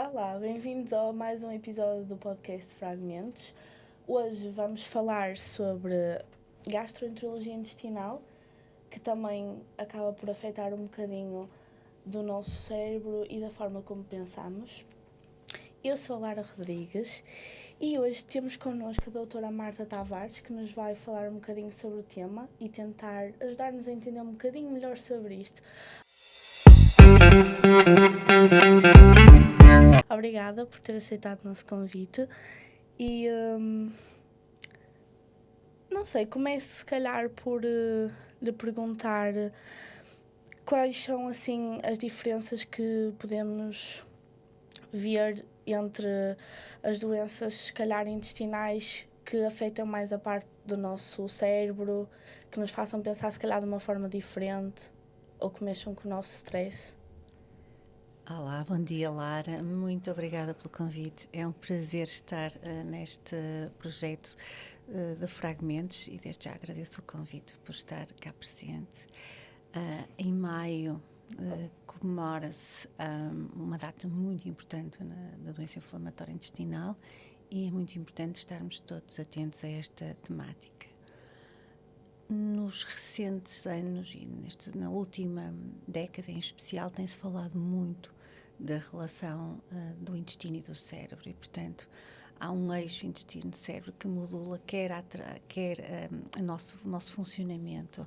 Olá, bem-vindos a mais um episódio do podcast Fragmentos. Hoje vamos falar sobre gastroenterologia intestinal, que também acaba por afetar um bocadinho do nosso cérebro e da forma como pensamos. Eu sou a Lara Rodrigues e hoje temos connosco a doutora Marta Tavares, que nos vai falar um bocadinho sobre o tema e tentar ajudar-nos a entender um bocadinho melhor sobre isto. Obrigada por ter aceitado o nosso convite e não sei, começo se calhar por lhe perguntar quais são assim as diferenças que podemos ver entre as doenças se calhar intestinais que afetam mais a parte do nosso cérebro, que nos façam pensar se calhar de uma forma diferente ou que mexam com o nosso stress. Olá, bom dia Lara, muito obrigada pelo convite. É um prazer estar neste projeto de Fragmentos e desde já agradeço o convite por estar cá presente. Em maio comemora-se uma data muito importante na doença inflamatória intestinal e é muito importante estarmos todos atentos a esta temática. Nos recentes anos e na última década em especial tem-se falado muito da relação do intestino e do cérebro e, portanto, há um eixo intestino-cérebro que modula quer o nosso funcionamento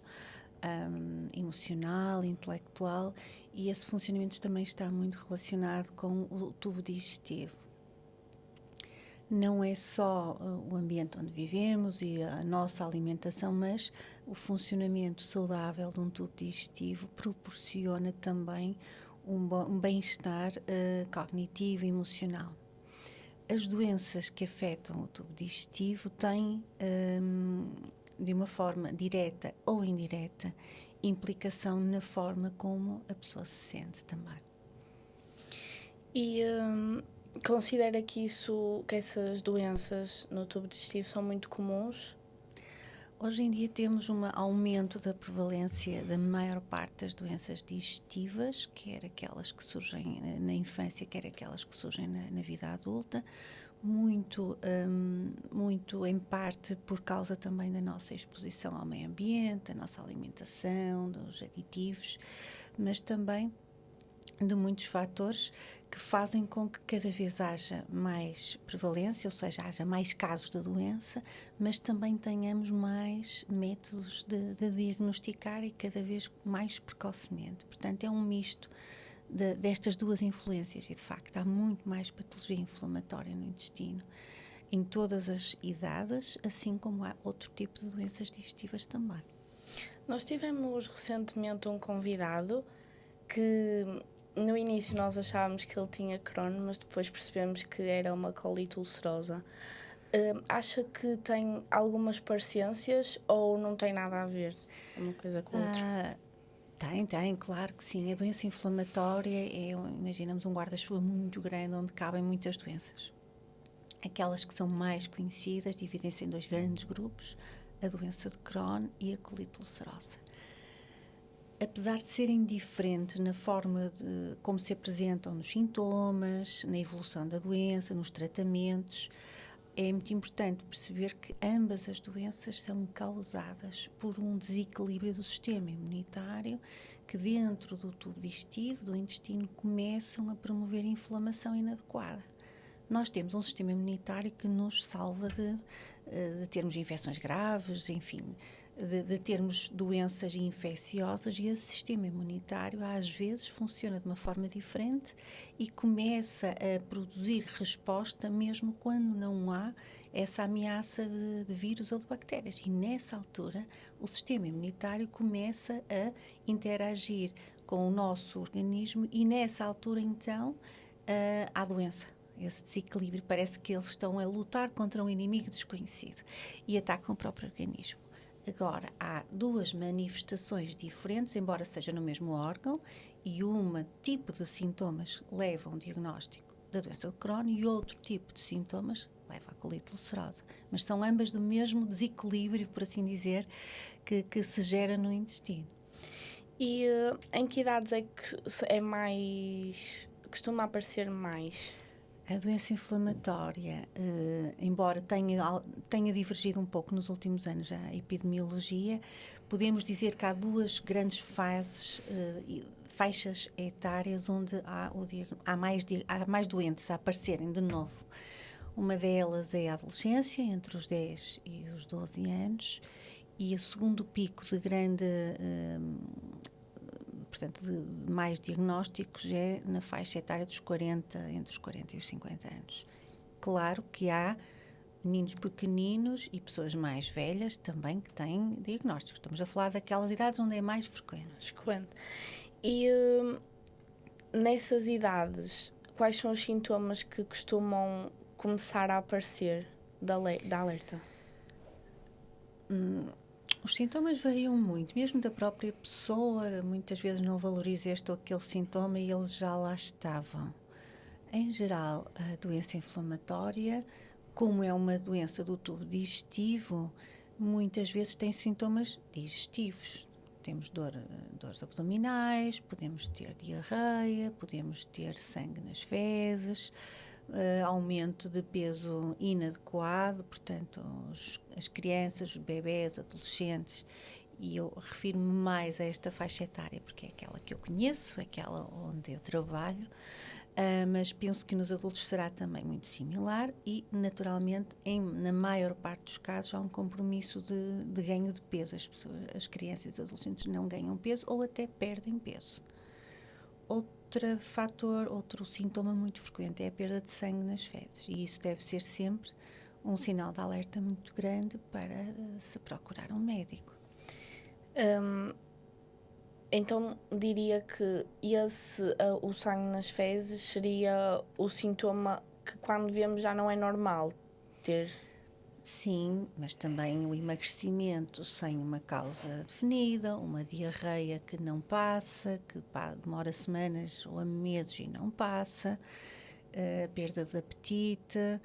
emocional, intelectual, e esse funcionamento também está muito relacionado com o tubo digestivo. Não é só o ambiente onde vivemos e a nossa alimentação, mas o funcionamento saudável de um tubo digestivo proporciona também um bem-estar cognitivo e emocional. As doenças que afetam o tubo digestivo têm, de uma forma direta ou indireta, implicação na forma como a pessoa se sente também. E considera que essas doenças no tubo digestivo são muito comuns? Hoje em dia temos um aumento da prevalência da maior parte das doenças digestivas, quer aquelas que surgem na infância, quer aquelas que surgem na vida adulta, muito em parte por causa também da nossa exposição ao meio ambiente, da nossa alimentação, dos aditivos, mas também de muitos fatores que fazem com que cada vez haja mais prevalência, ou seja, haja mais casos da doença, mas também tenhamos mais métodos de diagnosticar e cada vez mais precocemente. Portanto, é um misto destas duas influências e, de facto, há muito mais patologia inflamatória no intestino, em todas as idades, assim como há outro tipo de doenças digestivas também. Nós tivemos recentemente um convidado que no início nós achávamos que ele tinha Crohn, mas depois percebemos que era uma colite ulcerosa. Acha que tem algumas parecências ou não tem nada a ver uma coisa com a outra? Tem, claro que sim. A doença inflamatória imaginamos um guarda-chuva muito grande onde cabem muitas doenças. Aquelas que são mais conhecidas dividem-se em dois grandes grupos, a doença de Crohn e a colite ulcerosa. Apesar de serem diferentes na forma de como se apresentam nos sintomas, na evolução da doença, nos tratamentos, é muito importante perceber que ambas as doenças são causadas por um desequilíbrio do sistema imunitário que dentro do tubo digestivo, do intestino, começam a promover inflamação inadequada. Nós temos um sistema imunitário que nos salva de termos infecções graves, enfim, de termos doenças infecciosas, e esse sistema imunitário às vezes funciona de uma forma diferente e começa a produzir resposta mesmo quando não há essa ameaça de vírus ou de bactérias. E nessa altura o sistema imunitário começa a interagir com o nosso organismo e nessa altura então há doença. Esse desequilíbrio, parece que eles estão a lutar contra um inimigo desconhecido e atacam o próprio organismo. Agora, há duas manifestações diferentes, embora seja no mesmo órgão, e um tipo de sintomas leva a um diagnóstico da doença de Crohn e outro tipo de sintomas leva à colite ulcerosa. Mas são ambas do mesmo desequilíbrio, por assim dizer, que se gera no intestino. E em que idades é que é mais... costuma aparecer mais? A doença inflamatória, embora tenha divergido um pouco nos últimos anos a epidemiologia, podemos dizer que há duas grandes faixas etárias onde há mais doentes a aparecerem de novo. Uma delas é a adolescência, entre os 10 e os 12 anos, e o segundo pico de grande, portanto, de mais diagnósticos é na faixa etária dos 40, entre os 40 e os 50 anos. Claro que há meninos pequeninos e pessoas mais velhas também que têm diagnósticos. Estamos a falar daquelas idades onde é mais frequente. E nessas idades, quais são os sintomas que costumam começar a aparecer da alerta? Os sintomas variam muito, mesmo da própria pessoa, muitas vezes não valoriza este ou aquele sintoma e eles já lá estavam. Em geral, a doença inflamatória, como é uma doença do tubo digestivo, muitas vezes tem sintomas digestivos. Temos dores abdominais, podemos ter diarreia, podemos ter sangue nas fezes, aumento de peso inadequado, portanto, as crianças, os bebés, adolescentes, e eu refiro-me mais a esta faixa etária porque é aquela que eu conheço, aquela onde eu trabalho, mas penso que nos adultos será também muito similar e, naturalmente, na maior parte dos casos há um compromisso de ganho de peso. As crianças e os adolescentes não ganham peso ou até perdem peso. Outro sintoma muito frequente é a perda de sangue nas fezes e isso deve ser sempre um sinal de alerta muito grande para se procurar um médico. Então diria que o sangue nas fezes seria o sintoma que quando vemos já não é normal ter? Sim, mas também o emagrecimento sem uma causa definida, uma diarreia que não passa, que demora semanas ou meses e não passa, a perda de apetite,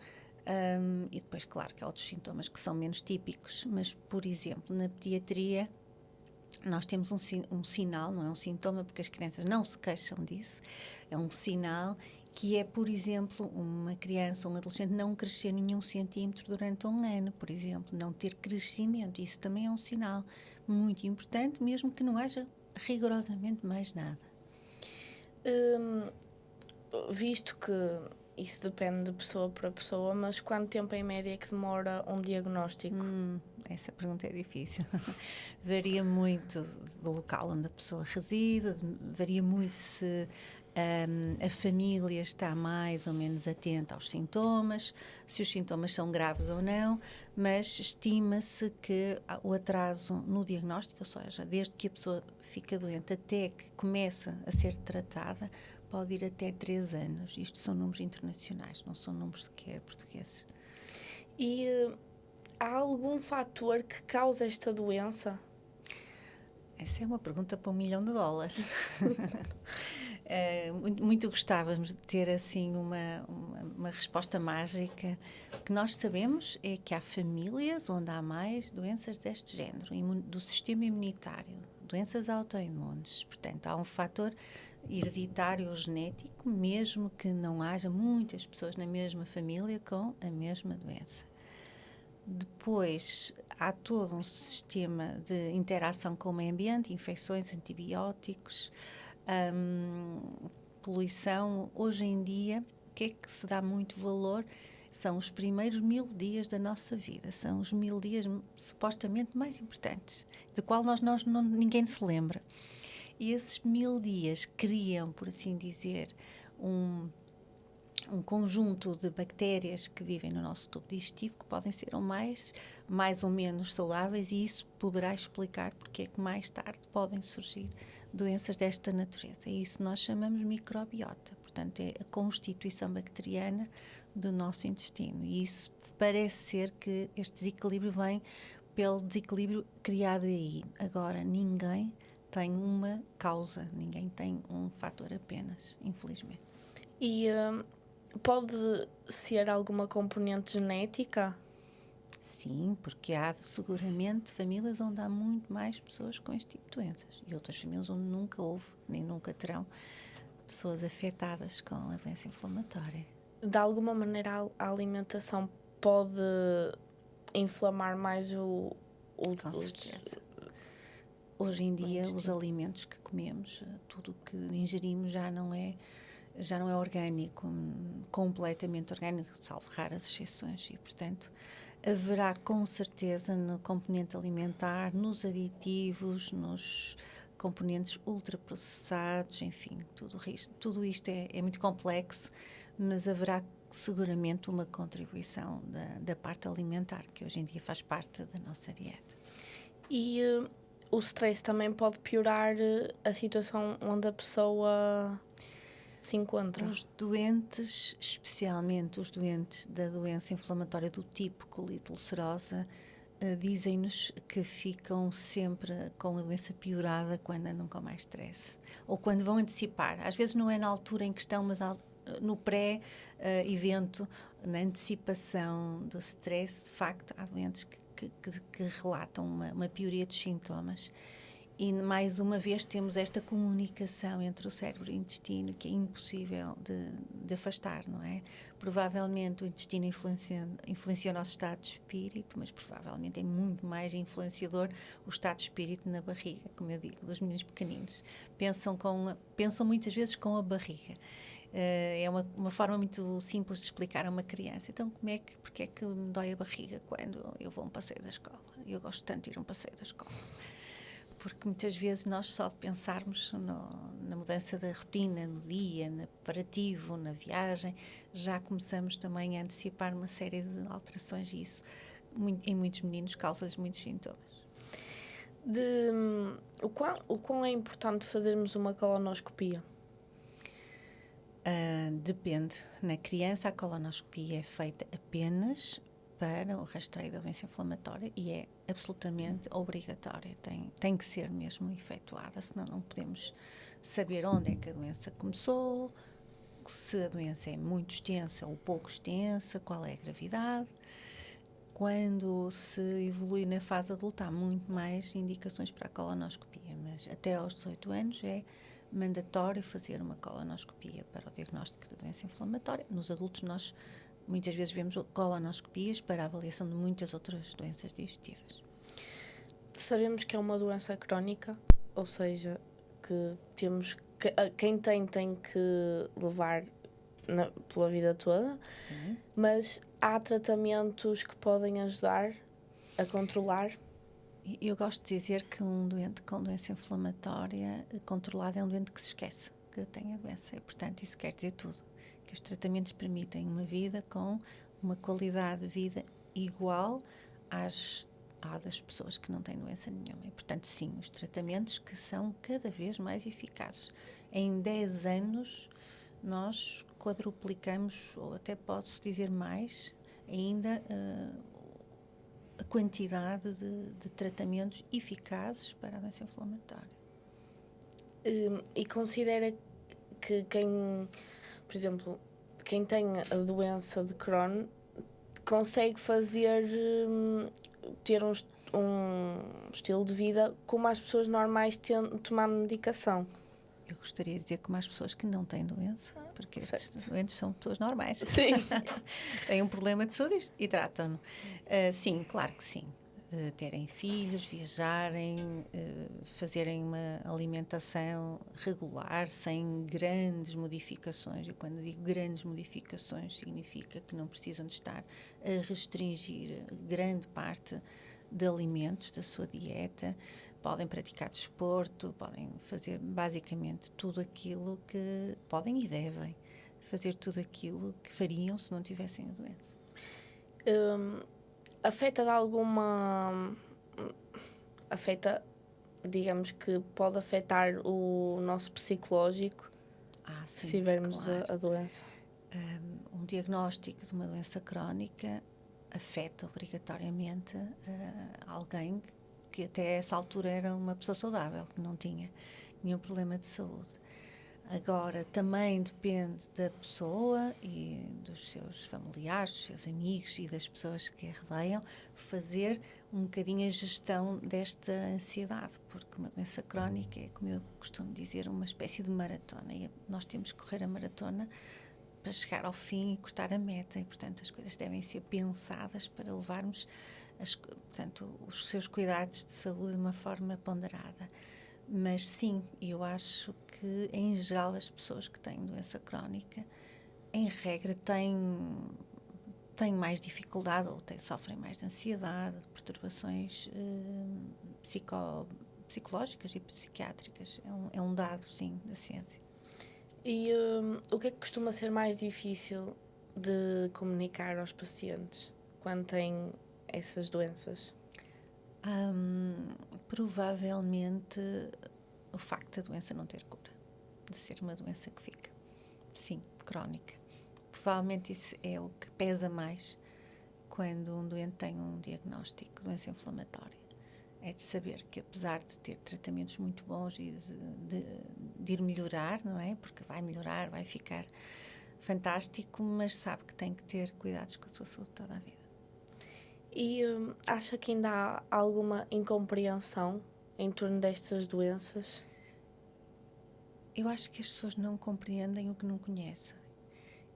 e depois, claro, que há outros sintomas que são menos típicos, mas, por exemplo, na pediatria, nós temos um sinal, não é um sintoma, porque as crianças não se queixam disso, é um sinal que é, por exemplo, uma criança ou um adolescente não crescer nenhum centímetro durante um ano, por exemplo, não ter crescimento. Isso também é um sinal muito importante, mesmo que não haja rigorosamente mais nada. Visto que isso depende de pessoa para pessoa, mas quanto tempo em média é que demora um diagnóstico? Essa pergunta é difícil. Varia muito do local onde a pessoa reside, varia muito se a família está mais ou menos atenta aos sintomas, se os sintomas são graves ou não, mas estima-se que o atraso no diagnóstico, ou seja, desde que a pessoa fica doente até que começa a ser tratada, pode ir até 3 anos. Isto são números internacionais, não são números sequer portugueses. E há algum fator que causa esta doença? Essa é uma pergunta para $1 milhão. Muito gostávamos de ter assim uma resposta mágica. O que nós sabemos é que há famílias onde há mais doenças deste género, do sistema imunitário, doenças autoimunes. Portanto, há um fator hereditário ou genético, mesmo que não haja muitas pessoas na mesma família com a mesma doença. Depois, há todo um sistema de interação com o meio ambiente, infecções, antibióticos, poluição. Hoje em dia, o que é que se dá muito valor? São os primeiros 1000 dias da nossa vida. São os 1000 dias supostamente mais importantes, de qual ninguém se lembra. E esses 1000 dias criam, por assim dizer, um conjunto de bactérias que vivem no nosso tubo digestivo que podem ser mais ou menos saudáveis, e isso poderá explicar porque é que mais tarde podem surgir doenças desta natureza. E isso nós chamamos microbiota, portanto é a constituição bacteriana do nosso intestino, e isso parece ser que este desequilíbrio vem pelo desequilíbrio criado aí. Agora, ninguém tem uma causa, ninguém tem um fator apenas, infelizmente. E pode ser alguma componente genética? Sim, porque há seguramente famílias onde há muito mais pessoas com este tipo de doenças e outras famílias onde nunca houve, nem nunca terão pessoas afetadas com a doença inflamatória. De alguma maneira a alimentação pode inflamar mais Com certeza. Hoje em dia, os alimentos que comemos, tudo o que ingerimos já não é orgânico, completamente orgânico, salvo raras exceções. E, portanto, haverá com certeza no componente alimentar, nos aditivos, nos componentes ultraprocessados, enfim, tudo isto é muito complexo, mas haverá seguramente uma contribuição da parte alimentar, que hoje em dia faz parte da nossa dieta. E o stress também pode piorar a situação onde a pessoa se encontra. Os doentes, especialmente os doentes da doença inflamatória do tipo colite ulcerosa, dizem-nos que ficam sempre com a doença piorada quando andam com mais stress. Ou quando vão antecipar. Às vezes não é na altura em questão, mas no pré-evento, na antecipação do stress, de facto, há doentes que relatam uma pioria dos sintomas. E, mais uma vez, temos esta comunicação entre o cérebro e o intestino que é impossível de afastar, não é? Provavelmente o intestino influencia o nosso estado de espírito, mas provavelmente é muito mais influenciador o estado de espírito na barriga, como eu digo, dos meninos pequeninos. Pensam muitas vezes com a barriga. É uma forma muito simples de explicar a uma criança. Então, porque é que me dói a barriga quando eu vou a um passeio da escola? Eu gosto tanto de ir a um passeio da escola. Porque muitas vezes nós só de pensarmos na mudança da rotina, no dia, no preparativo, na viagem, já começamos também a antecipar uma série de alterações e isso, em muitos meninos, causa-lhes muitos sintomas. O quão é importante fazermos uma colonoscopia? Depende. Na criança, a colonoscopia é feita apenas para o rastreio da doença inflamatória e é absolutamente obrigatória. Tem que ser mesmo efetuada, senão não podemos saber onde é que a doença começou, se a doença é muito extensa ou pouco extensa, qual é a gravidade. Quando se evolui na fase adulta, há muito mais indicações para a colonoscopia, mas até aos 18 anos é mandatório fazer uma colonoscopia para o diagnóstico da doença inflamatória. Nos adultos, nós muitas vezes vemos colonoscopias para a avaliação de muitas outras doenças digestivas. Sabemos que é uma doença crónica, ou seja, quem tem que levar pela vida toda, mas há tratamentos que podem ajudar a controlar. Eu gosto de dizer que um doente com doença inflamatória controlada é um doente que se esquece que tem a doença e, portanto, isso quer dizer tudo. Que os tratamentos permitem uma vida com uma qualidade de vida igual à das pessoas que não têm doença nenhuma. E, portanto, sim, os tratamentos que são cada vez mais eficazes. Em 10 anos, nós quadruplicamos, ou até posso dizer mais, ainda a quantidade de tratamentos eficazes para a doença inflamatória. E considera que por exemplo, quem tem a doença de Crohn consegue ter um estilo de vida como as pessoas normais tomando medicação? Eu gostaria de dizer como as pessoas que não têm doença, porque estes doentes são pessoas normais. Sim. Têm um problema de saúde e tratam-no. Sim, claro que sim. Terem filhos, viajarem, fazerem uma alimentação regular, sem grandes modificações. E quando digo grandes modificações, significa que não precisam de estar a restringir grande parte de alimentos da sua dieta. Podem praticar desporto, podem fazer basicamente tudo aquilo que podem e devem fazer, tudo aquilo que fariam se não tivessem a doença. Digamos que pode afetar o nosso psicológico Sim, se tivermos claro. a doença. Um diagnóstico de uma doença crónica afeta obrigatoriamente alguém que até essa altura era uma pessoa saudável, que não tinha nenhum problema de saúde. Agora, também depende da pessoa e dos seus familiares, dos seus amigos e das pessoas que a rodeiam, fazer um bocadinho a gestão desta ansiedade, porque uma doença crónica é, como eu costumo dizer, uma espécie de maratona, e nós temos que correr a maratona para chegar ao fim e cortar a meta, e portanto as coisas devem ser pensadas para levarmos portanto, os seus cuidados de saúde de uma forma ponderada. Mas sim, eu acho que em geral as pessoas que têm doença crónica, em regra, têm mais dificuldade ou sofrem mais de ansiedade, de perturbações psicológicas e psiquiátricas. É um dado, sim, da ciência. E o que é que costuma ser mais difícil de comunicar aos pacientes quando têm essas doenças? Provavelmente o facto da doença não ter cura, de ser uma doença que fica, sim, crónica. Provavelmente isso é o que pesa mais quando um doente tem um diagnóstico de doença inflamatória. É de saber que, apesar de ter tratamentos muito bons e de ir melhorar, não é? Porque vai melhorar, vai ficar fantástico, mas sabe que tem que ter cuidados com a sua saúde toda a vida. E acha que ainda há alguma incompreensão em torno destas doenças? Eu acho que as pessoas não compreendem o que não conhecem.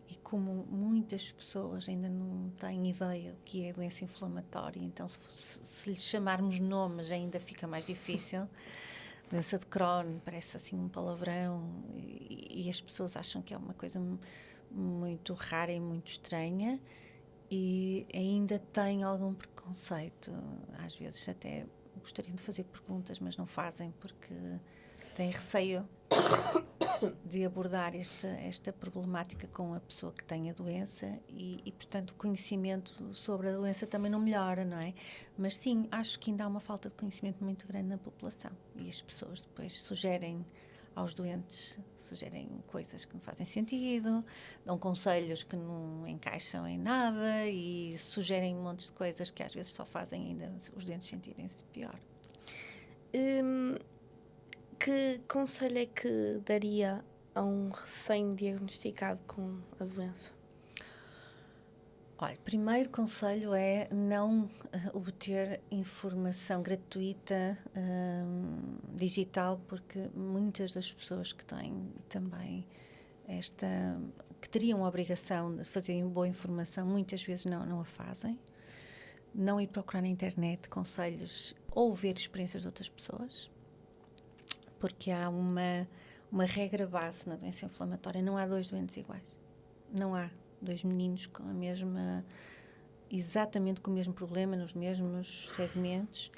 E como muitas pessoas ainda não têm ideia do que é doença inflamatória, então se lhes chamarmos nomes ainda fica mais difícil. Doença de Crohn parece assim um palavrão e as pessoas acham que é uma coisa muito rara e muito estranha e ainda têm algum preconceito. Às vezes até gostariam de fazer perguntas, mas não fazem porque têm receio de abordar esta problemática com a pessoa que tem a doença e, portanto, o conhecimento sobre a doença também não melhora, não é? Mas sim, acho que ainda há uma falta de conhecimento muito grande na população e as pessoas depois sugerem aos doentes, sugerem coisas que não fazem sentido, dão conselhos que não encaixam em nada e sugerem montes de coisas que às vezes só fazem ainda os doentes sentirem-se pior. Que conselho é que daria a um recém-diagnosticado com a doença? Olha, primeiro conselho é não obter informação gratuita digital, porque muitas das pessoas que têm também que teriam a obrigação de fazer boa informação, muitas vezes não a fazem. Não ir procurar na internet conselhos ou ver experiências de outras pessoas, porque há uma regra base na doença inflamatória: não há dois doentes iguais. Não há dois meninos com exatamente com o mesmo problema, nos mesmos segmentos,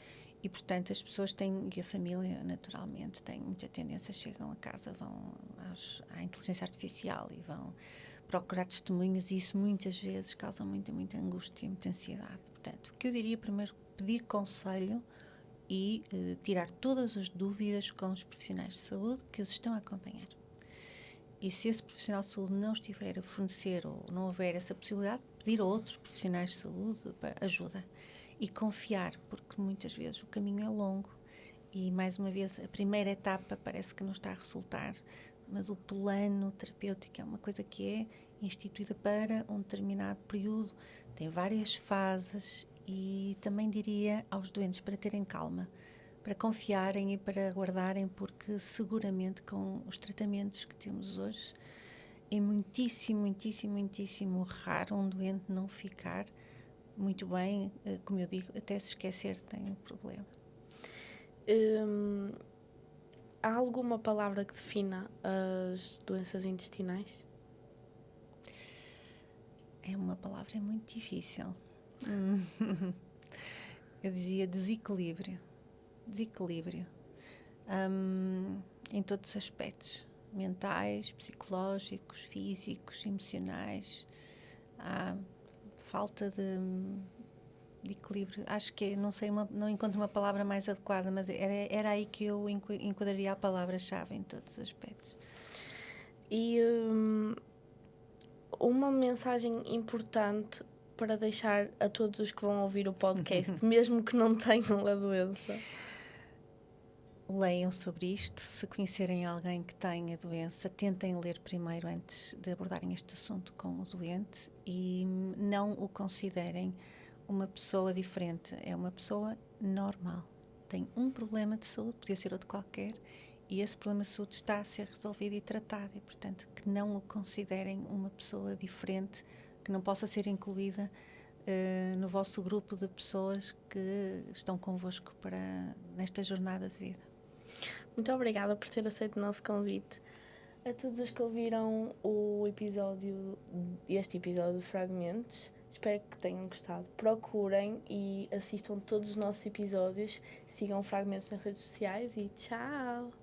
e portanto as pessoas têm, e a família naturalmente tem muita tendência, chegam a casa, vão à inteligência artificial e vão procurar testemunhos, e isso muitas vezes causa muita angústia e muita ansiedade. Portanto, o que eu diria primeiro, pedir conselho e tirar todas as dúvidas com os profissionais de saúde que os estão a acompanhar. E se esse profissional de saúde não estiver a fornecer ou não houver essa possibilidade, pedir a outros profissionais de saúde ajuda. E confiar, porque muitas vezes o caminho é longo e, mais uma vez, a primeira etapa parece que não está a resultar, mas o plano terapêutico é uma coisa que é instituída para um determinado período, tem várias fases, e também diria aos doentes para terem calma, para confiarem e para aguardarem, porque seguramente com os tratamentos que temos hoje é muitíssimo raro um doente não ficar muito bem, como eu digo, até se esquecer que tem um problema. Há alguma palavra que defina as doenças intestinais? É uma palavra muito difícil. Eu dizia desequilíbrio. Em todos os aspectos, mentais, psicológicos, físicos, emocionais. Há falta de equilíbrio. Acho que não encontro uma palavra mais adequada, mas era aí que eu enquadraria a palavra-chave em todos os aspectos. E uma mensagem importante para deixar a todos os que vão ouvir o podcast, mesmo que não tenham a doença. Leiam sobre isto. Se conhecerem alguém que tem a doença, tentem ler primeiro antes de abordarem este assunto com o doente e não o considerem uma pessoa diferente. É uma pessoa normal. Tem um problema de saúde, podia ser outro qualquer, e esse problema de saúde está a ser resolvido e tratado, e portanto que não o considerem uma pessoa diferente, que não possa ser incluída no vosso grupo de pessoas que estão convosco nesta jornada de vida. Muito obrigada por ter aceito o nosso convite. A todos os que ouviram este episódio de Fragmentos, espero que tenham gostado. Procurem e assistam todos os nossos episódios, sigam Fragmentos nas redes sociais e tchau!